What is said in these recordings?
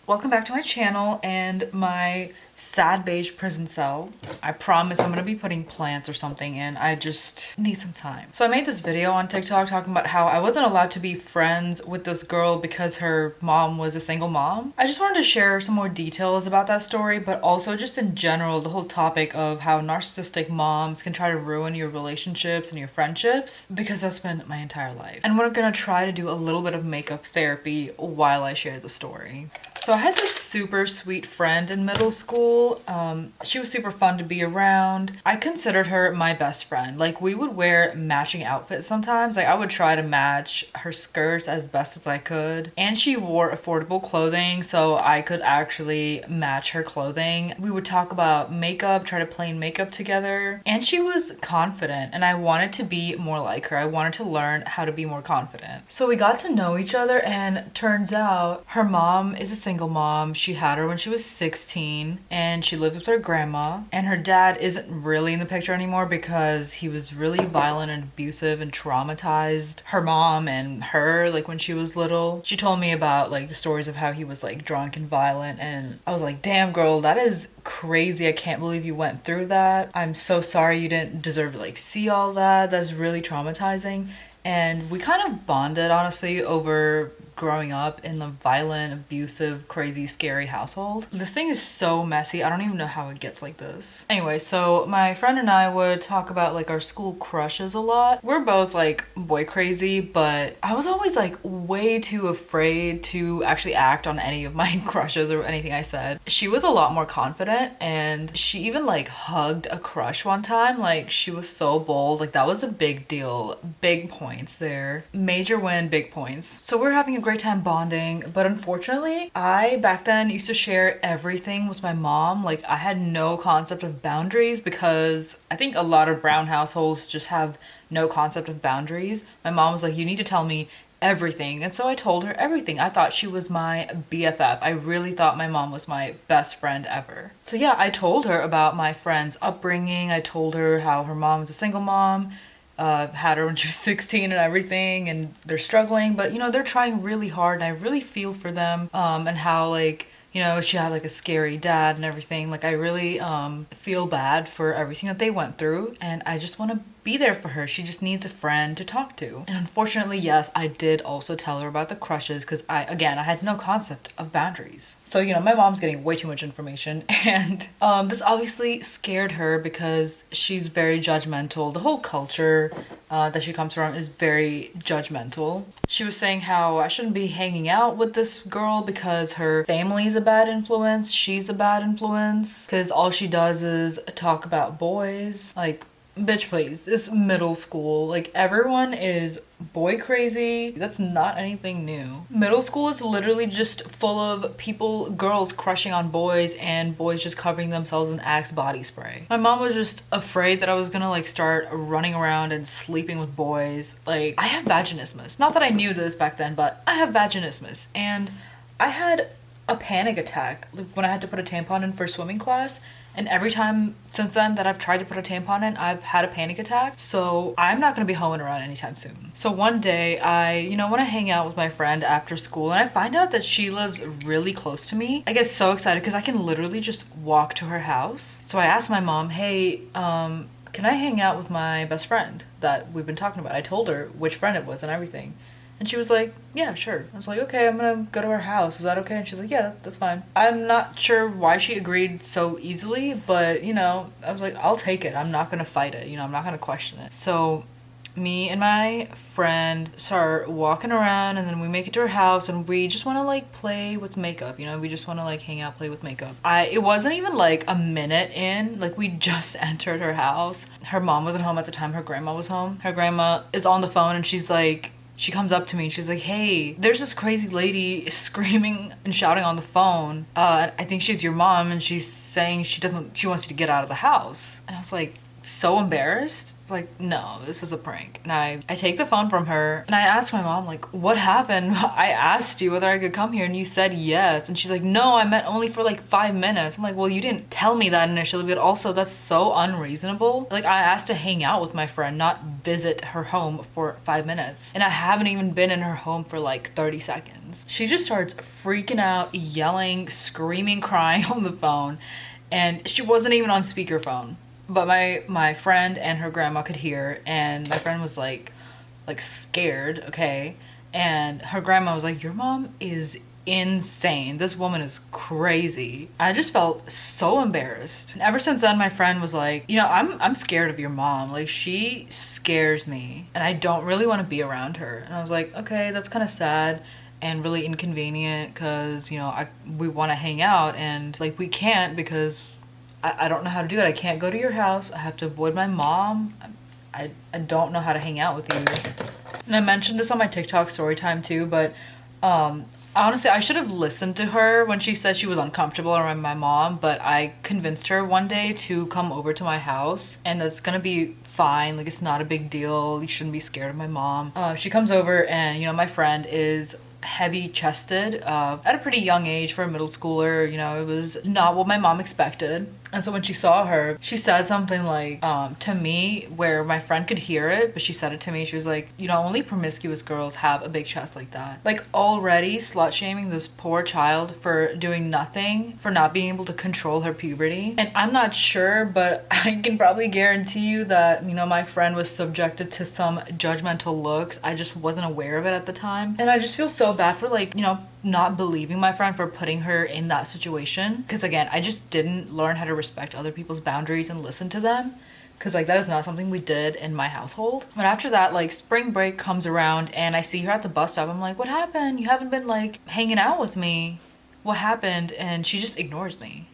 Welcome back to my channel and my sad beige prison cell. I promise I'm gonna be putting plants or something in. I just need some time. So I made this video on TikTok talking about how I wasn't allowed to be friends with this girl because her mom was a single mom. I just wanted to share some more details about that story, but also just in general, the whole topic of how narcissistic moms can try to ruin your relationships and your friendships, because that's been my entire life. And we're gonna try to do a little bit of makeup therapy while I share the story. So I had this super sweet friend in middle school. She was super fun to be around. I considered her my best friend. Like, we would wear matching outfits sometimes. Like, I would try to match her skirts as best as I could. And she wore affordable clothing, so I could actually match her clothing. We would talk about makeup, try to plan makeup together. And she was confident, and I wanted to be more like her. I wanted to learn how to be more confident. So we got to know each other, and turns out her mom is a single mom. She had her when she was 16, and she lived with her grandma. And her dad isn't really in the picture anymore because he was really violent and abusive and traumatized her mom and her, like, when she was little. She told me about, like, the stories of how he was, like, drunk and violent, and I was like, damn girl, that is crazy. I can't believe you went through that. I'm so sorry. You didn't deserve to, like, see all that. That's really traumatizing. And we kind of bonded, honestly, over growing up in the violent, abusive, crazy, scary household. This thing is so messy. I don't even know how it gets like this. Anyway, so my friend and I would talk about, like, our school crushes a lot. We're both, like, boy crazy, but I was always, like, way too afraid to actually act on any of my crushes or anything I said. She was a lot more confident, and she even, like, hugged a crush one time. Like, she was so bold. Like, that was a big deal. Big points there. Major win, big points. So we're having a great time bonding, but unfortunately, I back then used to share everything with my mom. Like, I had no concept of boundaries because I think a lot of brown households just have no concept of boundaries. My mom was like, you need to tell me everything. And so I told her everything. I thought she was my BFF. I really thought my mom was my best friend ever. So yeah, I told her about my friend's upbringing. I told her how her mom was a single mom, had her when she was 16 and everything, and they're struggling, but, you know, they're trying really hard, and I really feel for them, and how, like, you know, she had, like, a scary dad and everything. Like, I really feel bad for everything that they went through, and I just want to be there for her. She just needs a friend to talk to. And unfortunately, yes, I did also tell her about the crushes because I had no concept of boundaries. So, you know, my mom's getting way too much information, and this obviously scared her because she's very judgmental. The whole culture that she comes from is very judgmental. She was saying how I shouldn't be hanging out with this girl because her family's a bad influence. She's a bad influence because all she does is talk about boys. Like, bitch, please. It's middle school. Like, everyone is boy crazy. That's not anything new. Middle school is literally just full of girls crushing on boys, and boys just covering themselves in Axe body spray. My mom was just afraid that I was gonna, like, start running around and sleeping with boys. Like, I have vaginismus. Not that I knew this back then, but I have vaginismus. And I had a panic attack when I had to put a tampon in for swimming class. And every time since then that I've tried to put a tampon in, I've had a panic attack. So I'm not gonna be hoeing around anytime soon. So one day I, want to hang out with my friend after school, and I find out that she lives really close to me. I get so excited because I can literally just walk to her house. So I asked my mom, hey, can I hang out with my best friend that we've been talking about? I told her which friend it was and everything. And she was like, yeah, sure. I was like, okay, I'm gonna go to her house. Is that okay? And she's like, yeah, that's fine. I'm not sure why she agreed so easily, but, I was like, I'll take it. I'm not gonna fight it. I'm not gonna question it. So me and my friend start walking around, and then we make it to her house, and we just want to, like, play with makeup. We just want to, like, hang out, play with makeup. It wasn't even like a minute in, like, we just entered her house. Her mom wasn't home at the time. Her grandma was home. Her grandma is on the phone, and she's like, she comes up to me and she's like, hey, there's this crazy lady screaming and shouting on the phone. I think she's your mom, and she's saying she wants you to get out of the house. And I was like, so embarrassed. Like, no, this is a prank. And I take the phone from her and I ask my mom, like, what happened? I asked you whether I could come here and you said yes. And she's like, no, I meant only for like 5 minutes. I'm like, well, you didn't tell me that initially, but also that's so unreasonable. Like, I asked to hang out with my friend, not visit her home for 5 minutes. And I haven't even been in her home for like 30 seconds. She just starts freaking out, yelling, screaming, crying on the phone. And she wasn't even on speakerphone. But my friend and her grandma could hear, and my friend was like scared, okay? And her grandma was like, your mom is insane. This woman is crazy. I just felt so embarrassed. And ever since then, my friend was like, you know, I'm scared of your mom. Like, she scares me and I don't really want to be around her. And I was like, okay, that's kind of sad and really inconvenient because, you know, we want to hang out and like we can't because I don't know how to do it. I can't go to your house. I have to avoid my mom. I don't know how to hang out with you. And I mentioned this on my TikTok story time too, but honestly, I should have listened to her when she said she was uncomfortable around my mom, but I convinced her one day to come over to my house and it's gonna be fine. Like, it's not a big deal. You shouldn't be scared of my mom. She comes over and, you know, my friend is heavy chested at a pretty young age for a middle schooler. You know, it was not what my mom expected. And so when she saw her, she said something like to me where my friend could hear it, but she said it to me. She was like, you know, only promiscuous girls have a big chest like that. Like, already slut shaming this poor child for doing nothing, for not being able to control her puberty. And I'm not sure, but I can probably guarantee you that, you know, my friend was subjected to some judgmental looks. I just wasn't aware of it at the time. And I just feel so bad for, like, you know, not believing my friend for putting her in that situation. Because again, I just didn't learn how to respect other people's boundaries and listen to them. Because like, that is not something we did in my household. But after that, like, spring break comes around and I see her at the bus stop. I'm like, what happened? You haven't been like hanging out with me. What happened? And she just ignores me.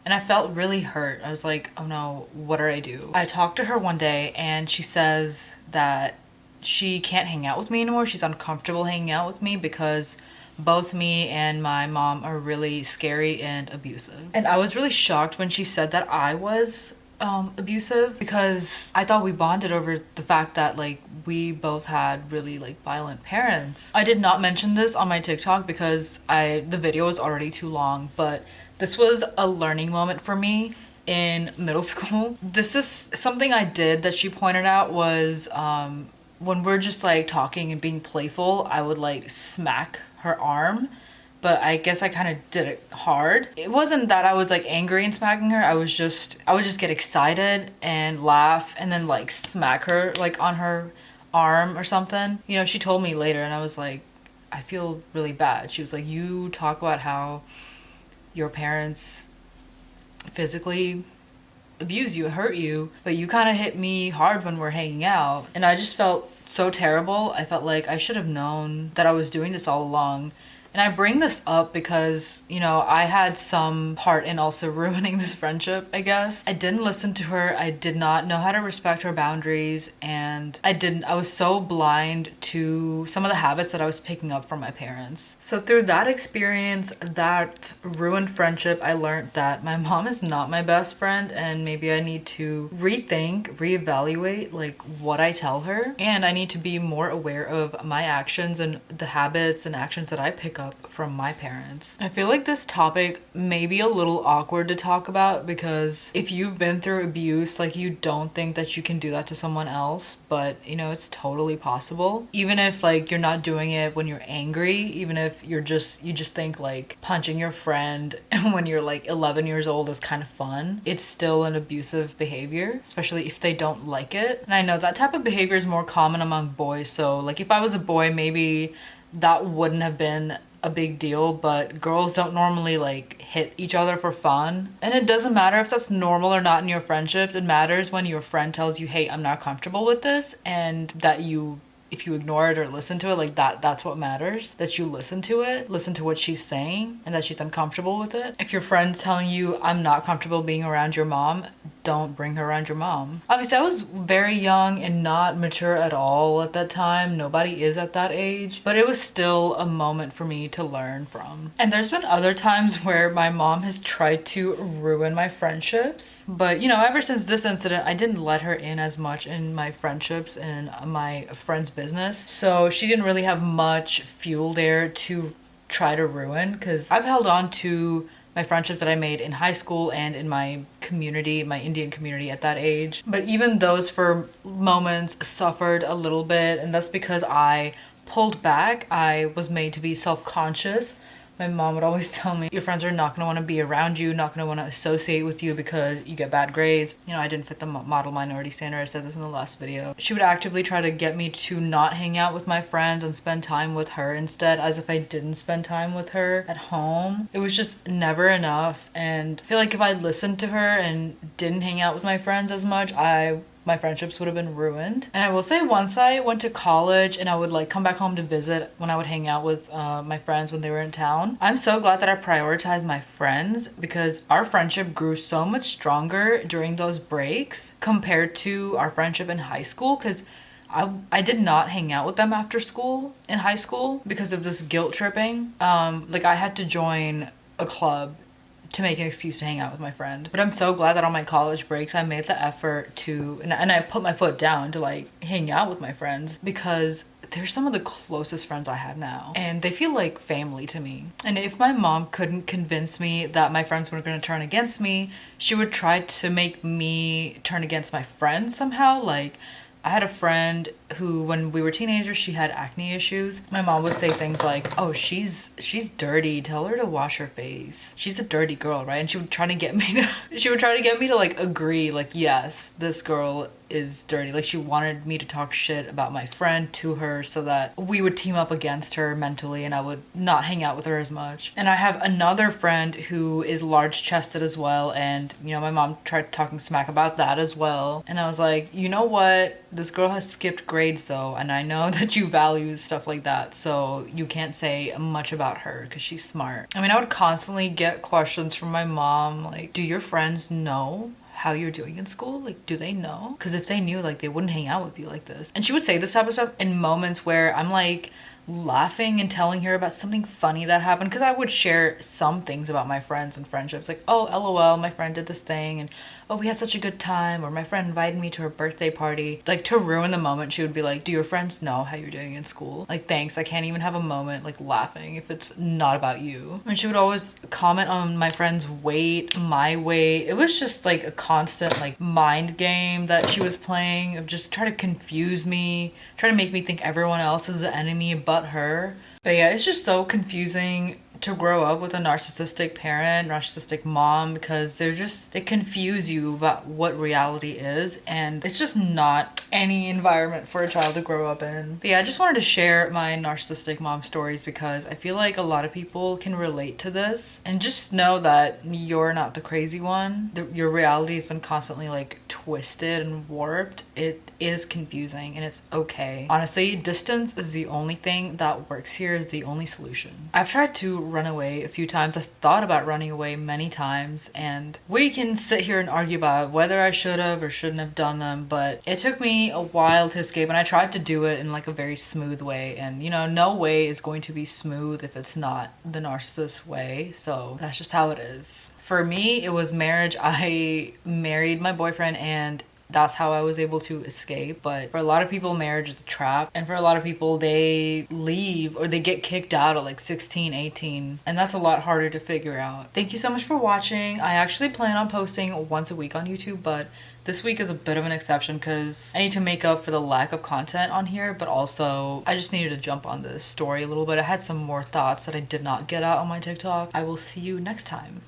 And I felt really hurt. I was like, oh no, what did I do? I talked to her one day and she says that she can't hang out with me anymore. She's uncomfortable hanging out with me because both me and my mom are really scary and abusive. And I was really shocked when she said that I was abusive because I thought we bonded over the fact that like we both had really like violent parents. I did not mention this on my TikTok because the video was already too long, but this was a learning moment for me in middle school. This is something I did that she pointed out was when we're just like talking and being playful, I would like smack her arm, but I guess I kind of did it hard. It wasn't that I was like angry and smacking her. I would just get excited and laugh and then like smack her like on her arm or something. You know, she told me later and I was like, I feel really bad. She was like, you talk about how your parents physically abuse you, hurt you, but you kind of hit me hard when we're hanging out. And I just felt so terrible. I felt like I should have known that I was doing this all along. And I bring this up because, you know, I had some part in also ruining this friendship, I guess. I didn't listen to her. I did not know how to respect her boundaries. And I was so blind to some of the habits that I was picking up from my parents. So through that experience, that ruined friendship, I learned that my mom is not my best friend and maybe I need to rethink, reevaluate like what I tell her. And I need to be more aware of my actions and the habits and actions that I pick up from my parents. I feel like this topic may be a little awkward to talk about because if you've been through abuse, like you don't think that you can do that to someone else, but you know, it's totally possible. Even if like you're not doing it when you're angry, even if you just think like punching your friend when you're like 11 years old is kind of fun, it's still an abusive behavior, especially if they don't like it. And I know that type of behavior is more common among boys, so like if I was a boy, maybe that wouldn't have been a big deal, but girls don't normally like hit each other for fun. And it doesn't matter if that's normal or not in your friendships. It matters when your friend tells you, hey, I'm not comfortable with this, and that if you ignore it or listen to it, like that's what matters. That you listen to it, listen to what she's saying, and that she's uncomfortable with it. If your friend's telling you, I'm not comfortable being around your mom, don't bring her around your mom. Obviously, I was very young and not mature at all at that time. Nobody is at that age, but it was still a moment for me to learn from. And there's been other times where my mom has tried to ruin my friendships, but you know, ever since this incident, I didn't let her in as much in my friendships and my friend's business, so she didn't really have much fuel there to try to ruin, because I've held on to my friendships that I made in high school and in my community, my Indian community at that age. But even those for moments suffered a little bit, and that's because I pulled back. I was made to be self-conscious. My mom would always tell me, your friends are not going to want to be around you, not going to want to associate with you because you get bad grades. You know, I didn't fit the model minority standard. I said this in the last video. She would actively try to get me to not hang out with my friends and spend time with her instead, as if I didn't spend time with her at home. It was just never enough. And I feel like if I listened to her and didn't hang out with my friends as much, my friendships would have been ruined. And I will say, once I went to college and I would like come back home to visit when I would hang out with my friends when they were in town, I'm so glad that I prioritized my friends, because our friendship grew so much stronger during those breaks compared to our friendship in high school, because I did not hang out with them after school in high school because of this guilt tripping. Like I had to join a club to make an excuse to hang out with my friend. But I'm so glad that on my college breaks I made the effort to, and I put my foot down to like hang out with my friends, because they're some of the closest friends I have now, and they feel like family to me. And if my mom couldn't convince me that my friends were going to turn against me, she would try to make me turn against my friends somehow. Like, I had a friend who, when we were teenagers, she had acne issues. My mom would say things like, oh, she's dirty, tell her to wash her face, she's a dirty girl, right? And she would try to get me to like agree, like, yes, this girl is dirty. Like, she wanted me to talk shit about my friend to her so that we would team up against her mentally and I would not hang out with her as much. And I have another friend who is large chested as well, and you know, my mom tried talking smack about that as well, and I was like, you know what, this girl has skipped grades though, and I know that you value stuff like that, so you can't say much about her because she's smart. I mean, I would constantly get questions from my mom like, do your friends know how you're doing in school? Like, do they know? Because if they knew, like, they wouldn't hang out with you like this. And she would say this type of stuff in moments where I'm like laughing and telling her about something funny that happened, because I would share some things about my friends and friendships, like, oh, lol, my friend did this thing, and oh, we had such a good time, or my friend invited me to her birthday party. Like, to ruin the moment, she would be like, do your friends know how you're doing in school? Like, thanks, I can't even have a moment like laughing if it's not about you. And she would always comment on my friend's weight, my weight. It was just like a constant like mind game that she was playing of just trying to confuse me, trying to make me think everyone else is the enemy but her. But yeah, it's just so confusing to grow up with a narcissistic parent, narcissistic mom, because they confuse you about what reality is, and it's just not any environment for a child to grow up in. But yeah, I just wanted to share my narcissistic mom stories because I feel like a lot of people can relate to this, and just know that you're not the crazy one. Your reality has been constantly like twisted and warped. It is confusing and it's okay. Honestly, distance is the only thing that works here, is the only solution. I've tried to run away a few times. I've thought about running away many times, and we can sit here and argue about whether I should have or shouldn't have done them, but it took me a while to escape, and I tried to do it in like a very smooth way, and you know, no way is going to be smooth if it's not the narcissist way, so that's just how it is. For me, it was marriage. I married my boyfriend, and that's how I was able to escape. But for a lot of people, marriage is a trap. And for a lot of people, they leave or they get kicked out at like 16, 18. And that's a lot harder to figure out. Thank you so much for watching. I actually plan on posting once a week on YouTube, but this week is a bit of an exception because I need to make up for the lack of content on here, but also I just needed to jump on this story a little bit. I had some more thoughts that I did not get out on my TikTok. I will see you next time.